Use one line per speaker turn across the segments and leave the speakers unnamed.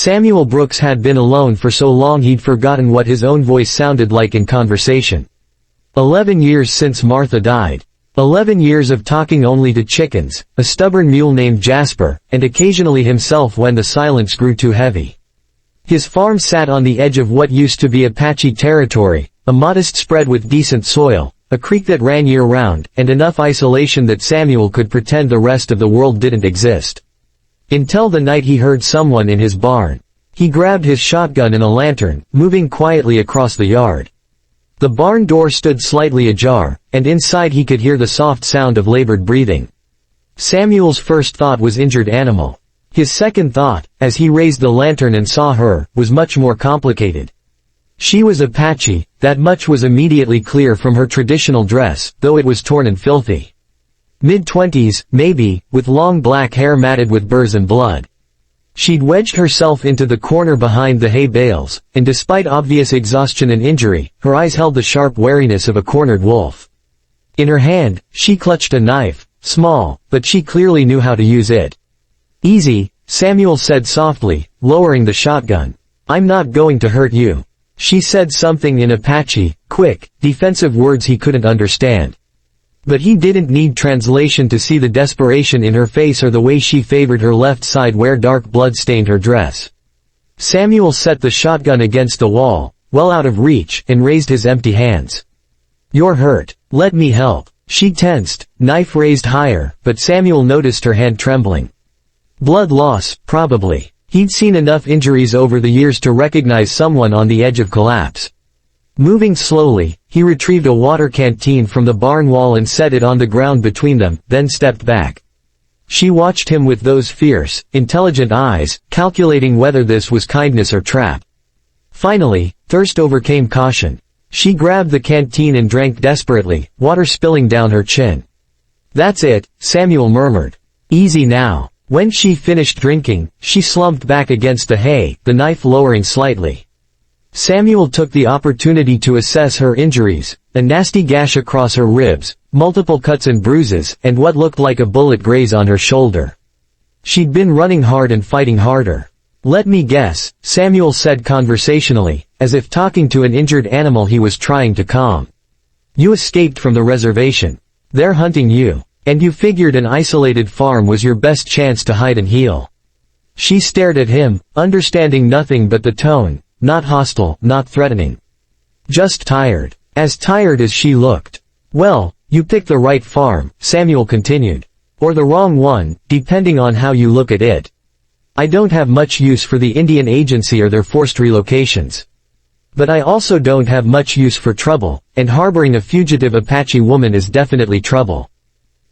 Samuel Brooks had been alone for so long he'd forgotten what his own voice sounded like in conversation. 11 years since Martha died. 11 years of talking only to chickens, a stubborn mule named Jasper, and occasionally himself when the silence grew too heavy. His farm sat on the edge of what used to be Apache territory, a modest spread with decent soil, a creek that ran year-round, and enough isolation that Samuel could pretend the rest of the world didn't exist. Until the night he heard someone in his barn. He grabbed his shotgun and a lantern, moving quietly across the yard. The barn door stood slightly ajar, and inside he could hear the soft sound of labored breathing. Samuel's first thought was injured animal. His second thought, as he raised the lantern and saw her, was much more complicated. She was Apache, that much was immediately clear from her traditional dress, though it was torn and filthy. Mid-20s, maybe, with long black hair matted with burrs and blood. She'd wedged herself into the corner behind the hay bales, and despite obvious exhaustion and injury, her eyes held the sharp wariness of a cornered wolf. In her hand, she clutched a knife, small, but she clearly knew how to use it. "Easy," Samuel said softly, lowering the shotgun. "I'm not going to hurt you." She said something in Apache, quick, defensive words he couldn't understand. But he didn't need translation to see the desperation in her face or the way she favored her left side where dark blood stained her dress. Samuel set the shotgun against the wall, well out of reach, and raised his empty hands. "You're hurt. Let me help." She tensed, knife raised higher, but Samuel noticed her hand trembling. Blood loss, probably. He'd seen enough injuries over the years to recognize someone on the edge of collapse. Moving slowly, he retrieved a water canteen from the barn wall and set it on the ground between them, then stepped back. She watched him with those fierce, intelligent eyes, calculating whether this was kindness or trap. Finally, thirst overcame caution. She grabbed the canteen and drank desperately, water spilling down her chin. "That's it," Samuel murmured. "Easy now." When she finished drinking, she slumped back against the hay, the knife lowering slightly. Samuel took the opportunity to assess her injuries, a nasty gash across her ribs, multiple cuts and bruises, and what looked like a bullet graze on her shoulder. She'd been running hard and fighting harder. "Let me guess," Samuel said conversationally, as if talking to an injured animal he was trying to calm. "You escaped from the reservation. They're hunting you. And you figured an isolated farm was your best chance to hide and heal." She stared at him, understanding nothing but the tone, not hostile, not threatening. Just tired. As tired as she looked. "Well, you picked the right farm," Samuel continued. "Or the wrong one, depending on how you look at it. I don't have much use for the Indian Agency or their forced relocations. But I also don't have much use for trouble, and harboring a fugitive Apache woman is definitely trouble."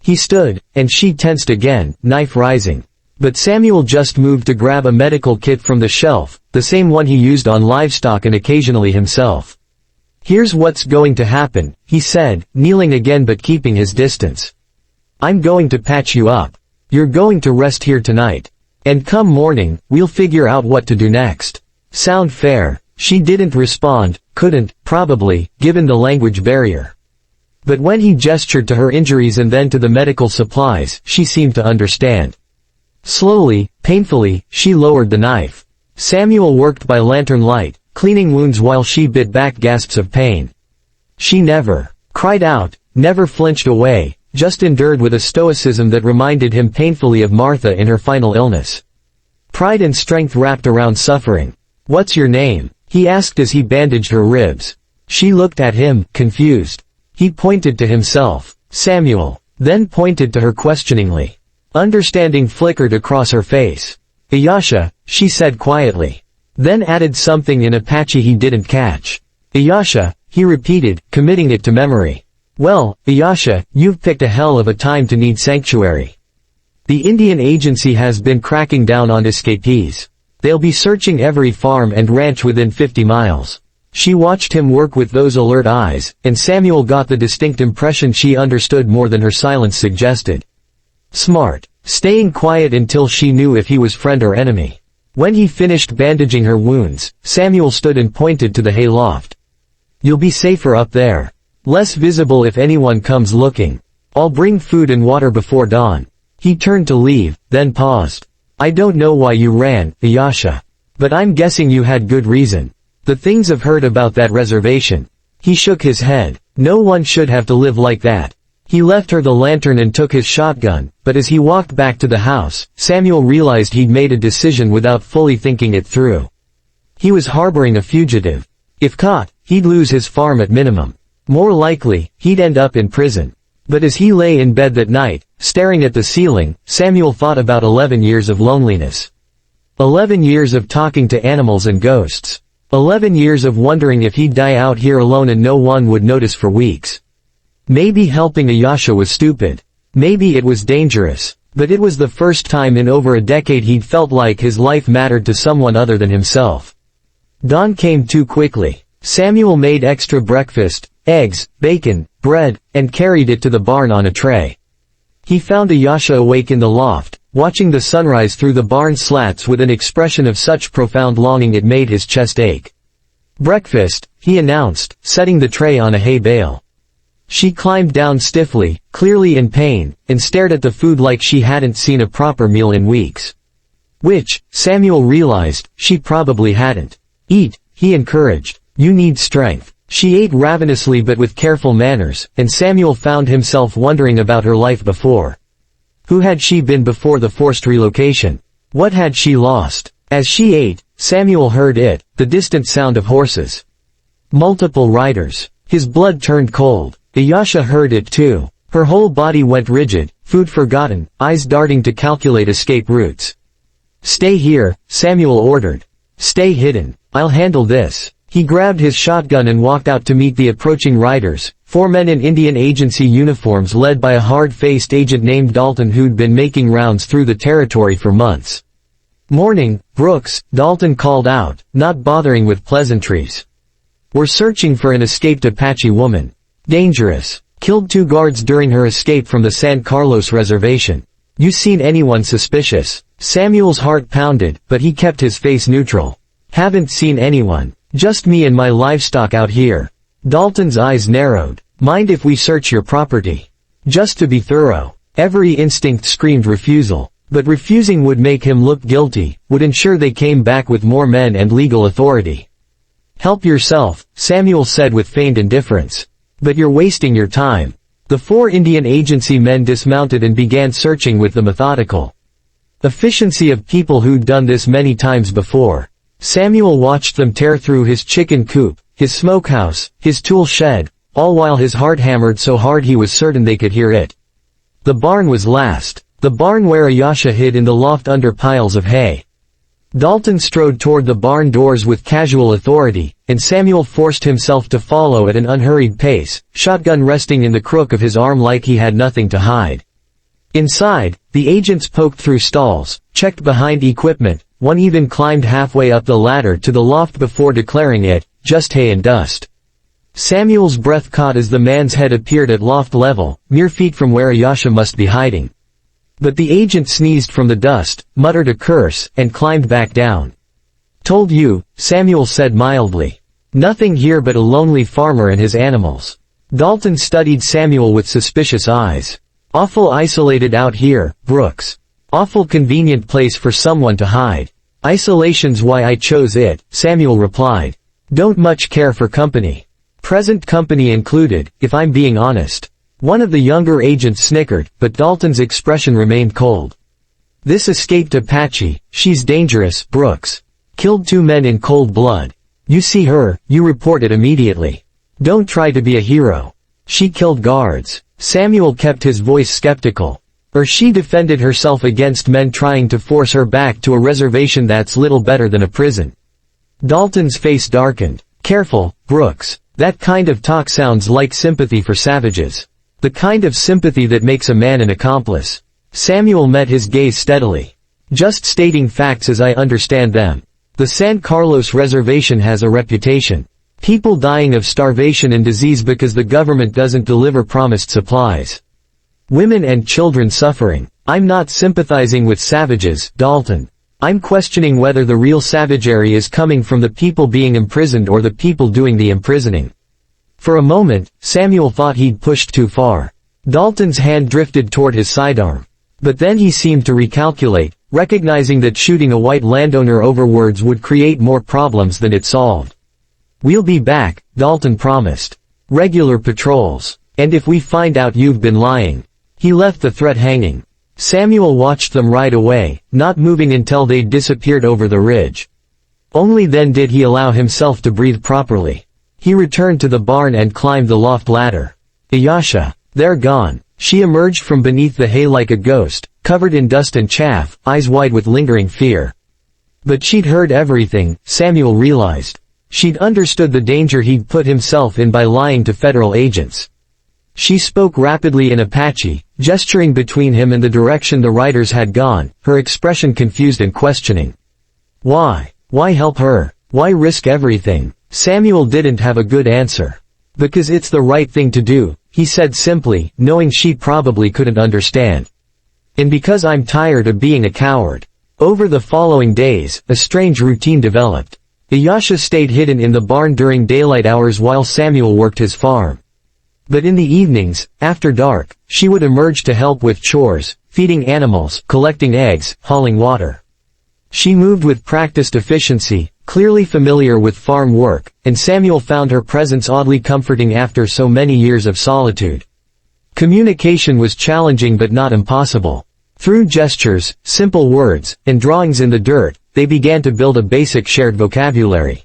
He stood, and she tensed again, knife rising. But Samuel just moved to grab a medical kit from the shelf, the same one he used on livestock and occasionally himself. "Here's what's going to happen," he said, kneeling again but keeping his distance. "I'm going to patch you up. You're going to rest here tonight. And come morning, we'll figure out what to do next. Sound fair?" She didn't respond, couldn't, probably, given the language barrier. But when he gestured to her injuries and then to the medical supplies, she seemed to understand. Slowly, painfully, she lowered the knife. Samuel worked by lantern light, cleaning wounds while she bit back gasps of pain. She never cried out, never flinched away, just endured with a stoicism that reminded him painfully of Martha in her final illness. Pride and strength wrapped around suffering. "What's your name?" he asked as he bandaged her ribs. She looked at him, confused. He pointed to himself. "Samuel," then pointed to her questioningly. Understanding flickered across her face. "Iyasha," she said quietly. Then added something in Apache he didn't catch. "Iyasha," he repeated, committing it to memory. "Well, Iyasha, you've picked a hell of a time to need sanctuary. The Indian Agency has been cracking down on escapees. They'll be searching every farm and ranch within 50 miles. She watched him work with those alert eyes, and Samuel got the distinct impression she understood more than her silence suggested. Smart. Staying quiet until she knew if he was friend or enemy. When he finished bandaging her wounds, Samuel stood and pointed to the hay loft. "You'll be safer up there. Less visible if anyone comes looking. I'll bring food and water before dawn." He turned to leave, then paused. "I don't know why you ran, Iyasha. But I'm guessing you had good reason. The things I've heard about that reservation. He shook his head. No one should have to live like that. He left her the lantern and took his shotgun, but as he walked back to the house, Samuel realized he'd made a decision without fully thinking it through. He was harboring a fugitive. If caught, he'd lose his farm at minimum. More likely, he'd end up in prison. But as he lay in bed that night, staring at the ceiling, Samuel thought about 11 years of loneliness. 11 years of talking to animals and ghosts. 11 years of wondering if he'd die out here alone and no one would notice for weeks. Maybe helping Ayasha was stupid. Maybe it was dangerous. But it was the first time in over a decade he'd felt like his life mattered to someone other than himself. Dawn came too quickly. Samuel made extra breakfast, eggs, bacon, bread, and carried it to the barn on a tray. He found Ayasha awake in the loft, watching the sunrise through the barn slats with an expression of such profound longing it made his chest ache. "Breakfast," he announced, setting the tray on a hay bale. She climbed down stiffly, clearly in pain, and stared at the food like she hadn't seen a proper meal in weeks. Which, Samuel realized, she probably hadn't. "Eat," he encouraged. "You need strength." She ate ravenously but with careful manners, and Samuel found himself wondering about her life before. Who had she been before the forced relocation? What had she lost? As she ate, Samuel heard the distant sound of horses. Multiple riders. His blood turned cold. Ayasha heard it too. Her whole body went rigid, food forgotten, eyes darting to calculate escape routes. "Stay here," Samuel ordered. "Stay hidden. I'll handle this." He grabbed his shotgun and walked out to meet the approaching riders, 4 men in Indian agency uniforms led by a hard-faced agent named Dalton who'd been making rounds through the territory for months. "Morning, Brooks," Dalton called out, not bothering with pleasantries. "We're searching for an escaped Apache woman. Dangerous. Killed 2 guards during her escape from the San Carlos reservation. You seen anyone suspicious?" Samuel's heart pounded, but he kept his face neutral. "Haven't seen anyone. Just me and my livestock out here." Dalton's eyes narrowed. "Mind if we search your property?" Just to be thorough. Every instinct screamed refusal. But refusing would make him look guilty, would ensure they came back with more men and legal authority. "Help yourself," Samuel said with feigned indifference. "But you're wasting your time." The 4 Indian agency men dismounted and began searching with the methodical efficiency of people who'd done this many times before. Samuel watched them tear through his chicken coop, his smokehouse, his tool shed, all while his heart hammered so hard he was certain they could hear it. The barn was last. The barn where Ayasha hid in the loft under piles of hay. Dalton strode toward the barn doors with casual authority, and Samuel forced himself to follow at an unhurried pace, shotgun resting in the crook of his arm like he had nothing to hide. Inside, the agents poked through stalls, checked behind equipment, one even climbed halfway up the ladder to the loft before declaring it, just hay and dust. Samuel's breath caught as the man's head appeared at loft level, mere feet from where Ayasha must be hiding. But the agent sneezed from the dust, muttered a curse, and climbed back down. "Told you," Samuel said mildly. "Nothing here but a lonely farmer and his animals." Dalton studied Samuel with suspicious eyes. "Awful isolated out here, Brooks. Awful convenient place for someone to hide." "Isolation's why I chose it," Samuel replied. "Don't much care for company. Present company included, if I'm being honest." One of the younger agents snickered, but Dalton's expression remained cold. "This escaped Apache, she's dangerous, Brooks. Killed 2 men in cold blood. You see her, you report it immediately. Don't try to be a hero. She killed guards." Samuel kept his voice skeptical. "Or she defended herself against men trying to force her back to a reservation that's little better than a prison." Dalton's face darkened. "Careful, Brooks. That kind of talk sounds like sympathy for savages. The kind of sympathy that makes a man an accomplice." Samuel met his gaze steadily. "Just stating facts as I understand them. The San Carlos reservation has a reputation. People dying of starvation and disease because the government doesn't deliver promised supplies. Women and children suffering. I'm not sympathizing with savages, Dalton. I'm questioning whether the real savagery is coming from the people being imprisoned or the people doing the imprisoning." For a moment, Samuel thought he'd pushed too far. Dalton's hand drifted toward his sidearm. But then he seemed to recalculate, recognizing that shooting a white landowner over words would create more problems than it solved. "We'll be back," Dalton promised. "Regular patrols. And if we find out you've been lying." He left the threat hanging. Samuel watched them ride away, not moving until they'd disappeared over the ridge. Only then did he allow himself to breathe properly. He returned to the barn and climbed the loft ladder. Ayasha. They're gone. She emerged from beneath the hay like a ghost, covered in dust and chaff, eyes wide with lingering fear. But she'd heard everything, Samuel realized. She'd understood the danger he'd put himself in by lying to federal agents. She spoke rapidly in Apache, gesturing between him and the direction the riders had gone, her expression confused and questioning. Why? Why help her? Why risk everything? Samuel didn't have a good answer. Because it's the right thing to do, he said simply, knowing she probably couldn't understand. And because I'm tired of being a coward. Over the following days, a strange routine developed. Ayasha stayed hidden in the barn during daylight hours while Samuel worked his farm. But in the evenings, after dark, she would emerge to help with chores, feeding animals, collecting eggs, hauling water. She moved with practiced efficiency, clearly familiar with farm work, and Samuel found her presence oddly comforting after so many years of solitude. Communication was challenging but not impossible. Through gestures, simple words, and drawings in the dirt, they began to build a basic shared vocabulary.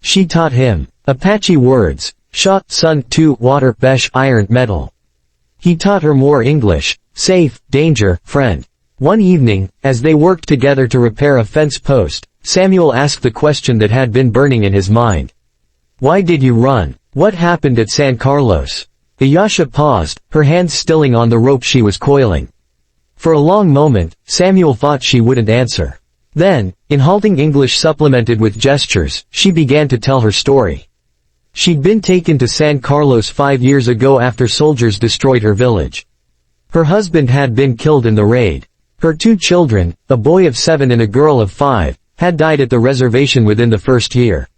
She taught him Apache words, shot, sun, to, water, besh, iron, metal. He taught her more English, safe, danger, friend. One evening, as they worked together to repair a fence post, Samuel asked the question that had been burning in his mind. Why did you run? What happened at San Carlos? Ayasha paused, her hands stilling on the rope she was coiling. For a long moment, Samuel thought she wouldn't answer. Then, in halting English supplemented with gestures, she began to tell her story. She'd been taken to San Carlos 5 years ago after soldiers destroyed her village. Her husband had been killed in the raid. Her 2 children, a boy of 7 and a girl of 5, had died at the reservation within the first year.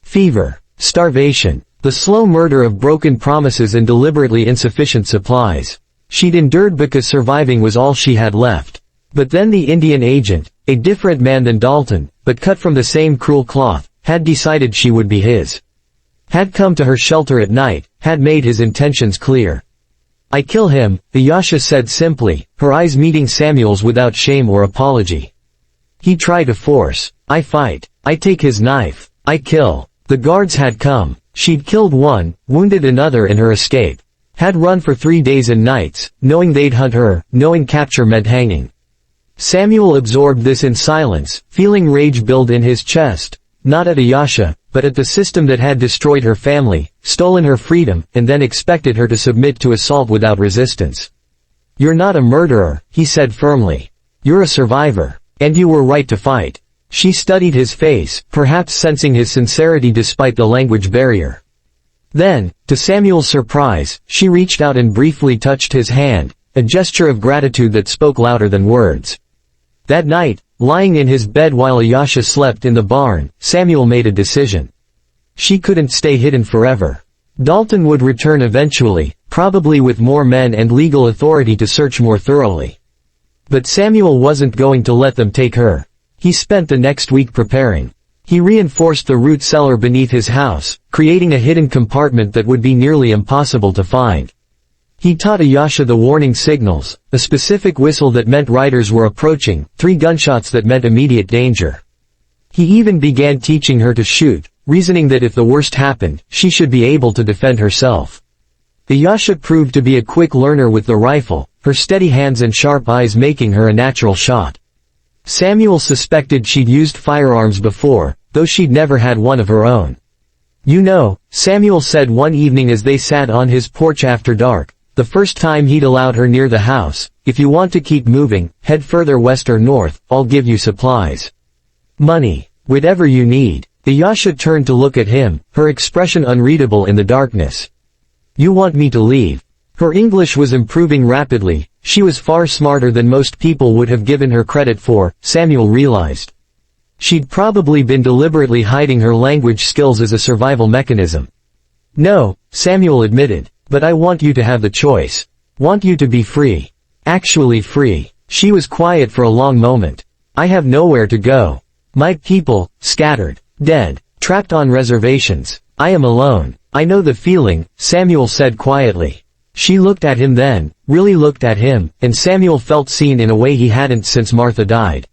Fever, starvation, the slow murder of broken promises and deliberately insufficient supplies. She'd endured because surviving was all she had left. But then the Indian agent, a different man than Dalton, but cut from the same cruel cloth, had decided she would be his. Had come to her shelter at night, had made his intentions clear. I kill him, Ayasha said simply, her eyes meeting Samuel's without shame or apology. He tried to force. I fight. I take his knife. I kill. The guards had come. She'd killed one, wounded another in her escape. Had run for 3 days and nights, knowing they'd hunt her, knowing capture meant hanging. Samuel absorbed this in silence, feeling rage build in his chest, not at Ayasha, but at the system that had destroyed her family, stolen her freedom, and then expected her to submit to assault without resistance. You're not a murderer, he said firmly. You're a survivor. And you were right to fight. She studied his face, perhaps sensing his sincerity despite the language barrier. Then, to Samuel's surprise, she reached out and briefly touched his hand, a gesture of gratitude that spoke louder than words. That night, lying in his bed while Ayasha slept in the barn, Samuel made a decision. She couldn't stay hidden forever. Dalton would return eventually, probably with more men and legal authority to search more thoroughly. But Samuel wasn't going to let them take her. He spent the next week preparing. He reinforced the root cellar beneath his house, creating a hidden compartment that would be nearly impossible to find. He taught Ayasha the warning signals, a specific whistle that meant riders were approaching, 3 gunshots that meant immediate danger. He even began teaching her to shoot, reasoning that if the worst happened, she should be able to defend herself. Ayasha proved to be a quick learner with the rifle, her steady hands and sharp eyes making her a natural shot. Samuel suspected she'd used firearms before, though she'd never had one of her own. You know, Samuel said one evening as they sat on his porch after dark, the first time he'd allowed her near the house, if you want to keep moving, head further west or north, I'll give you supplies. Money. Whatever you need. Ayasha turned to look at him, her expression unreadable in the darkness. You want me to leave? Her English was improving rapidly, she was far smarter than most people would have given her credit for, Samuel realized. She'd probably been deliberately hiding her language skills as a survival mechanism. No, Samuel admitted, but I want you to have the choice. Want you to be free. Actually free. She was quiet for a long moment. I have nowhere to go. My people, scattered, dead, trapped on reservations. I am alone. I know the feeling, Samuel said quietly. She looked at him then, really looked at him, and Samuel felt seen in a way he hadn't since Martha died.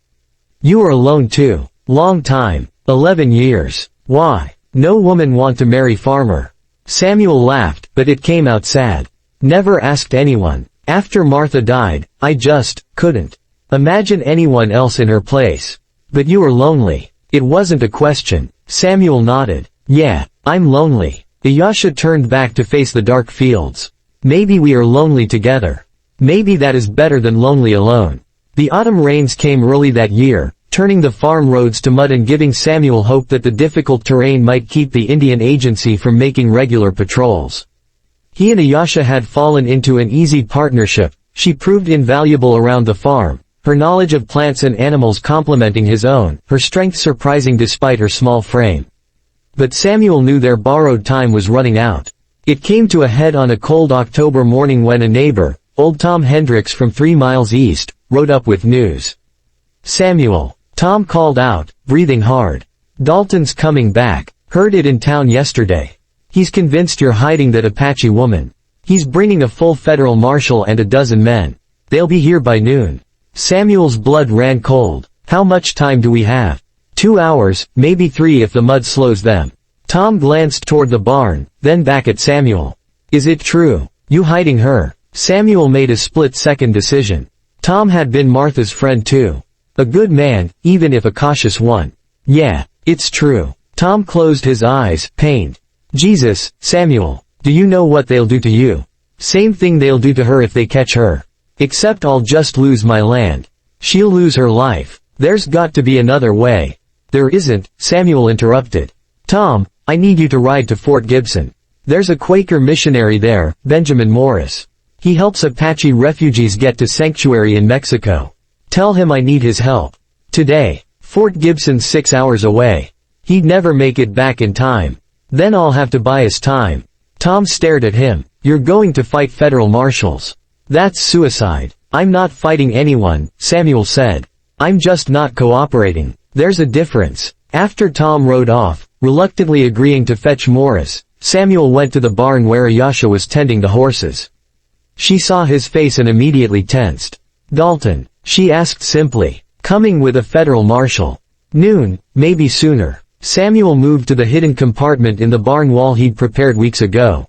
You are alone too. Long time. 11 years. Why? No woman want to marry farmer. Samuel laughed, but it came out sad. Never asked anyone. After Martha died, I just couldn't imagine anyone else in her place. But you are lonely. It wasn't a question. Samuel nodded. Yeah, I'm lonely. Iyasha turned back to face the dark fields. Maybe we are lonely together. Maybe that is better than lonely alone. The autumn rains came early that year, turning the farm roads to mud and giving Samuel hope that the difficult terrain might keep the Indian agency from making regular patrols. He and Iyasha had fallen into an easy partnership. She proved invaluable around the farm, her knowledge of plants and animals complementing his own, her strength surprising despite her small frame. But Samuel knew their borrowed time was running out. It came to a head on a cold October morning when a neighbor, old Tom Hendricks from 3 miles east, rode up with news. Samuel, Tom called out, breathing hard. Dalton's coming back. Heard it in town yesterday. He's convinced you're hiding that Apache woman. He's bringing a full federal marshal and a dozen men. They'll be here by noon. Samuel's blood ran cold. How much time do we have? 2 hours, maybe 3 if the mud slows them. Tom glanced toward the barn, then back at Samuel. Is it true? You hiding her? Samuel made a split-second decision. Tom had been Martha's friend too. A good man, even if a cautious one. Yeah, it's true. Tom closed his eyes, pained. Jesus, Samuel, do you know what they'll do to you? Same thing they'll do to her if they catch her. Except I'll just lose my land. She'll lose her life. There's got to be another way. There isn't, Samuel interrupted. Tom, I need you to ride to Fort Gibson. There's a Quaker missionary there, Benjamin Morris. He helps Apache refugees get to sanctuary in Mexico. Tell him I need his help. Today. Fort Gibson's 6 hours away. He'd never make it back in time. Then I'll have to buy his time. Tom stared at him. You're going to fight federal marshals. That's suicide. I'm not fighting anyone, Samuel said. I'm just not cooperating. There's a difference. After Tom rode off, reluctantly agreeing to fetch Morris, Samuel went to the barn where Iyasha was tending the horses. She saw his face and immediately tensed. Dalton, she asked simply. Coming with a federal marshal. Noon, maybe sooner. Samuel moved to the hidden compartment in the barn wall he'd prepared weeks ago.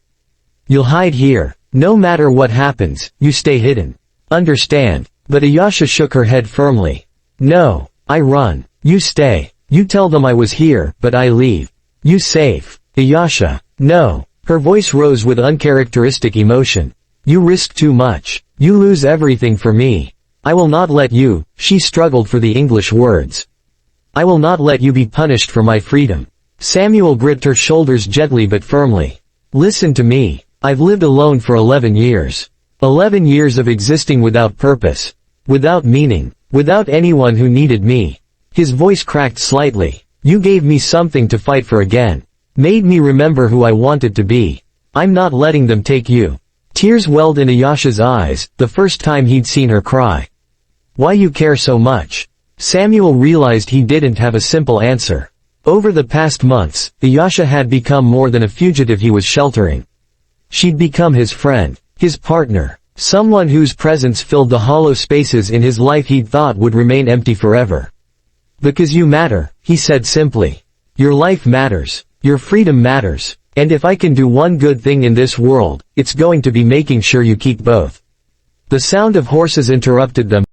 You'll hide here. No matter what happens, you stay hidden. Understand? But Iyasha shook her head firmly. No, I run. You stay. You tell them I was here, but I leave. You safe. Iyasha. No. Her voice rose with uncharacteristic emotion. You risk too much. You lose everything for me. I will not let you, she struggled for the English words. I will not let you be punished for my freedom. Samuel gripped her shoulders gently but firmly. Listen to me. I've lived alone for 11 years. 11 years of existing without purpose. Without meaning. Without anyone who needed me. His voice cracked slightly. You gave me something to fight for again. Made me remember who I wanted to be. I'm not letting them take you. Tears welled in Iyasha's eyes, the first time he'd seen her cry. Why you care so much? Samuel realized he didn't have a simple answer. Over the past months, Iyasha had become more than a fugitive he was sheltering. She'd become his friend, his partner, someone whose presence filled the hollow spaces in his life he'd thought would remain empty forever. Because you matter, he said simply. Your life matters. Your freedom matters. And if I can do one good thing in this world, it's going to be making sure you keep both. The sound of horses interrupted them.